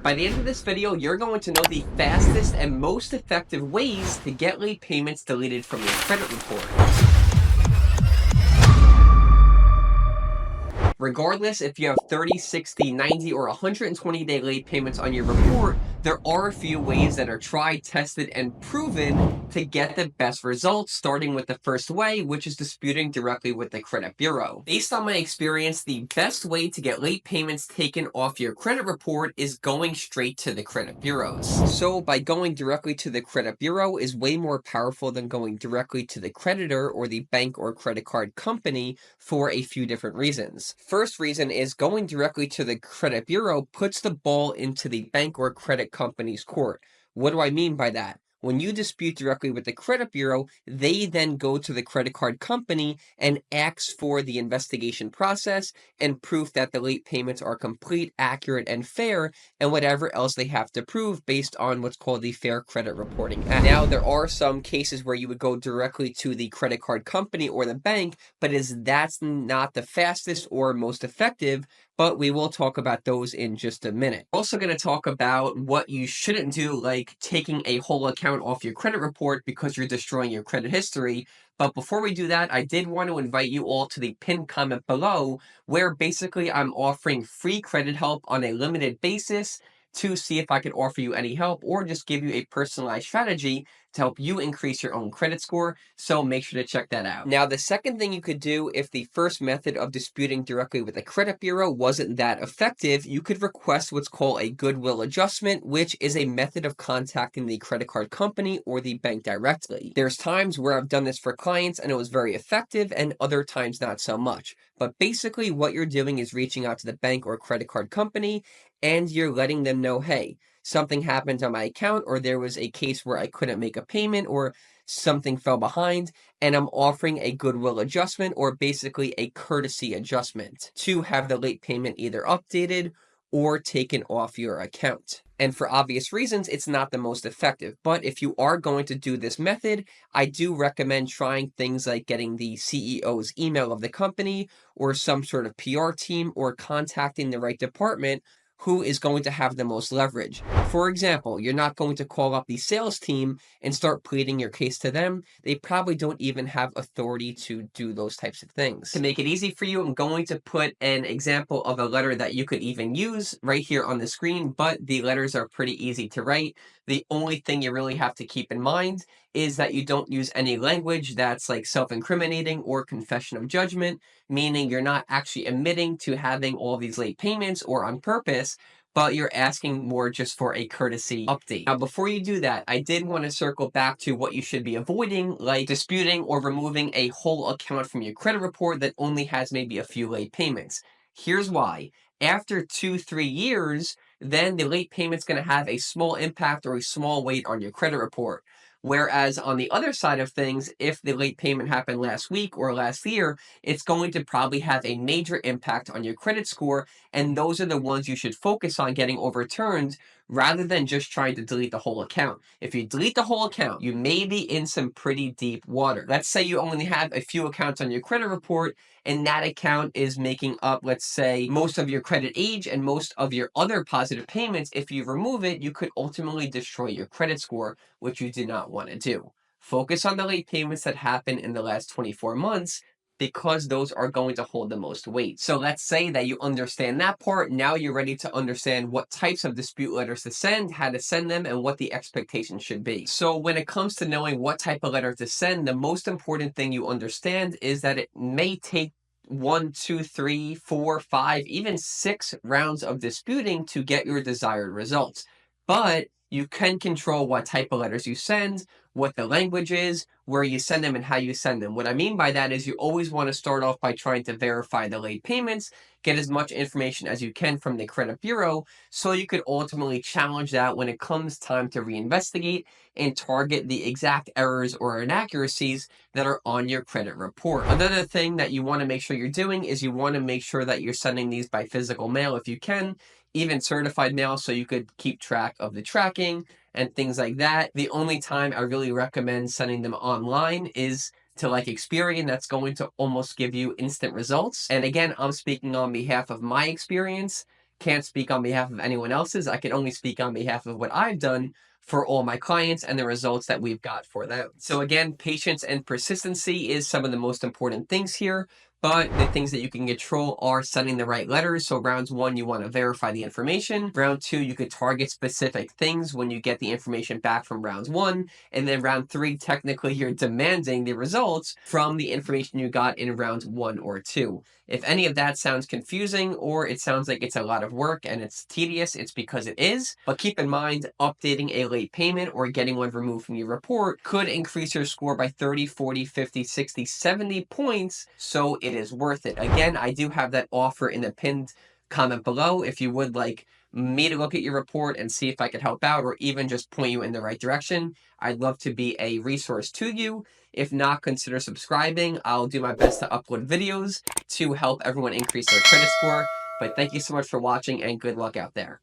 By the end of this video, you're going to know the fastest and most effective ways to get late payments deleted from your credit report. Regardless if you have 30, 60, 90, or 120-day late payments on your report, there are a few ways that are tried, tested, and proven to get the best results, starting with the first way, which is disputing directly with the credit bureau. Based on my experience, the best way to get late payments taken off your credit report is going straight to the credit bureaus. So by going directly to the credit bureau is way more powerful than going directly to the creditor or the bank or credit card company for a few different reasons. First reason is going directly to the credit bureau puts the ball into the bank or credit company's court. What do I mean by that? When you dispute directly with the credit bureau, they then go to the credit card company and ask for the investigation process and proof that the late payments are complete, accurate, and fair, and whatever else they have to prove based on what's called the Fair Credit Reporting Act. Now, there are some cases where you would go directly to the credit card company or the bank, but that's not the fastest or most effective, but we will talk about those in just a minute. We're also going to talk about what you shouldn't do, like taking a whole account off your credit report because you're destroying your credit history. But before we do that, I did want to invite you all to the pinned comment below, where basically I'm offering free credit help on a limited basis to see if I can offer you any help or just give you a personalized strategy to help you increase your own credit score. So make sure to check that out. Now, the second thing you could do if the first method of disputing directly with the credit bureau wasn't that effective, you could request what's called a Goodwill Adjustment, which is a method of contacting the credit card company or the bank directly. There's times where I've done this for clients and it was very effective, and other times not so much. But basically what you're doing is reaching out to the bank or credit card company and you're letting them know, hey, something happened on my account, or there was a case where I couldn't make a payment, or something fell behind, and I'm offering a Goodwill Adjustment, or basically a courtesy adjustment, to have the late payment either updated or taken off your account. And for obvious reasons, it's not the most effective. But if you are going to do this method, I do recommend trying things like getting the CEO's email of the company, or some sort of PR team, or contacting the right department who is going to have the most leverage. For example, you're not going to call up the sales team and start pleading your case to them. They probably don't even have authority to do those types of things. To make it easy for you, I'm going to put an example of a letter that you could even use right here on the screen, but the letters are pretty easy to write. The only thing you really have to keep in mind is that you don't use any language that's like self-incriminating or confession of judgment, meaning you're not actually admitting to having all these late payments or on purpose, but you're asking more just for a courtesy update. Now, before you do that, I did want to circle back to what you should be avoiding, like disputing or removing a whole account from your credit report that only has maybe a few late payments. Here's why. After 2-3 years, then the late payment's going to have a small impact or a small weight on your credit report. Whereas on the other side of things, if the late payment happened last week or last year, it's going to probably have a major impact on your credit score, and those are the ones you should focus on getting overturned rather than just trying to delete the whole account. If you delete the whole account, you may be in some pretty deep water. Let's say you only have a few accounts on your credit report, and that account is making up, let's say, most of your credit age and most of your other positive payments. If you remove it, you could ultimately destroy your credit score, which you do not want to do. Focus on the late payments that happen in the last 24 months because those are going to hold the most weight. So let's say that you understand that part. Now you're ready to understand what types of dispute letters to send, how to send them, and what the expectation should be. So when it comes to knowing what type of letter to send, the most important thing you understand is that it may take 1, 2, 3, 4, 5, even 6 rounds of disputing to get your desired results. But you can control what type of letters you send, what the language is, where you send them, and how you send them. What I mean by that is you always want to start off by trying to verify the late payments, get as much information as you can from the credit bureau, so you could ultimately challenge that when it comes time to reinvestigate and target the exact errors or inaccuracies that are on your credit report. Another thing that you want to make sure you're doing is you want to make sure that you're sending these by physical mail if you can, even certified mail, so you could keep track of the tracking and things like that. The only time I really recommend sending them online is to like Experian. That's going to almost give you instant results. And again, I'm speaking on behalf of my experience. Can't speak on behalf of anyone else's. I can only speak on behalf of what I've done for all my clients and the results that we've got for them. So again, patience and persistency is some of the most important things here. But the things that you can control are setting the right letters. So rounds one, you want to verify the information. Round two, you could target specific things when you get the information back from rounds one. And then round three, technically you're demanding the results from the information you got in rounds one or two. If any of that sounds confusing or it sounds like it's a lot of work and it's tedious, it's because it is. But keep in mind, updating a late payment or getting one removed from your report could increase your score by 30, 40, 50, 60, 70 points. So it is worth it. Again, I do have that offer in the pinned comment below if you would like me to look at your report and see if I could help out or even just point you in the right direction. I'd love to be a resource to you. If not, consider subscribing. I'll do my best to upload videos to help everyone increase their credit score. But thank you so much for watching and good luck out there.